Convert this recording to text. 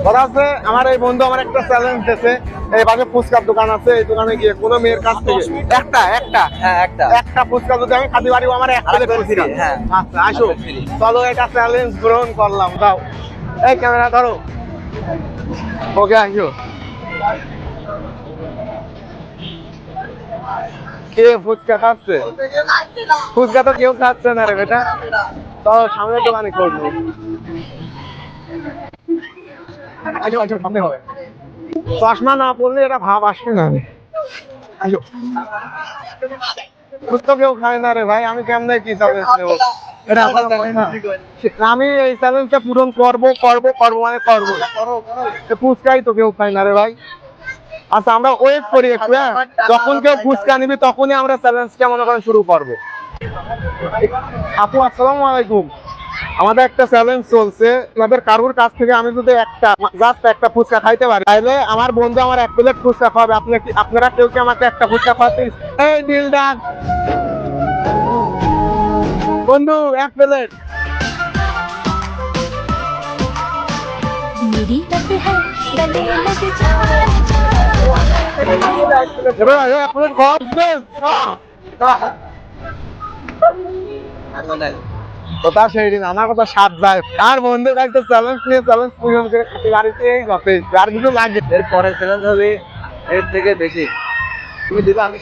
কথা আছে আমার এই বন্ধু আমার একটা চ্যালেঞ্জ দিয়েছে, এই পাশে ফুচকার দোকান আছে, এই দোকানে গিয়ে কোনো মেয়ের কাছ থেকে একটা ফুচকা যদি আমি খাতে পারি আমার এক প্লেট ফুচকা। আচ্ছা আসো চলো এটা চ্যালেঞ্জ গ্রহণ করলাম। দাও এই ক্যামেরা ধরো, ওকে আসো। কে ফুচকা খাচ্ছে? ফুচকা তো কেউ খাচ্ছে না রে বেটা, চলো সামনের দোকানে করবো। চশমা না পড়লে এটা ভাব আসবে না। ফুচকা কেউ খায় না রে ভাই, আমি কেমনে কি চ্যালেঞ্জ নেবো? আমি এই চ্যালেঞ্জটা পূরণ করবো মানে করবো। ফুচকাই তো কেউ খায় না রে ভাই। আচ্ছা আমরা ওয়েট করি একটু, হ্যাঁ যখন কেউ ফুচকা নিবি তখনই আমরা চ্যালেঞ্জটা মনে করেন শুরু করবো। আপু আসসালামু আলাইকুম, আমাদের একটা চ্যালেঞ্জ চলছে, আপনাদের কারোর কাছ থেকে আমি যদি একটা ফুচকা খাইতে পারি তাহলে আমার বন্ধু আমার এক প্লেট ফুচকা খাওয়াবে। আপনারা কেউ কি আমাকে একটা ফুচকা খাওয়াতে? এই দিলদার বন্ধু এক প্লেট। এক প্লেট কথা সেই দিন আমার কথা সাত যায় আর বন্ধুর কাছে চ্যালেঞ্জ নিয়ে চ্যালেঞ্জ পূরণ করে বাড়িতেই যথেষ্ট, আর কিছু লাগে। এর পরের চ্যালেঞ্জ হবে এর থেকে বেশি। তুমি দিবা আমি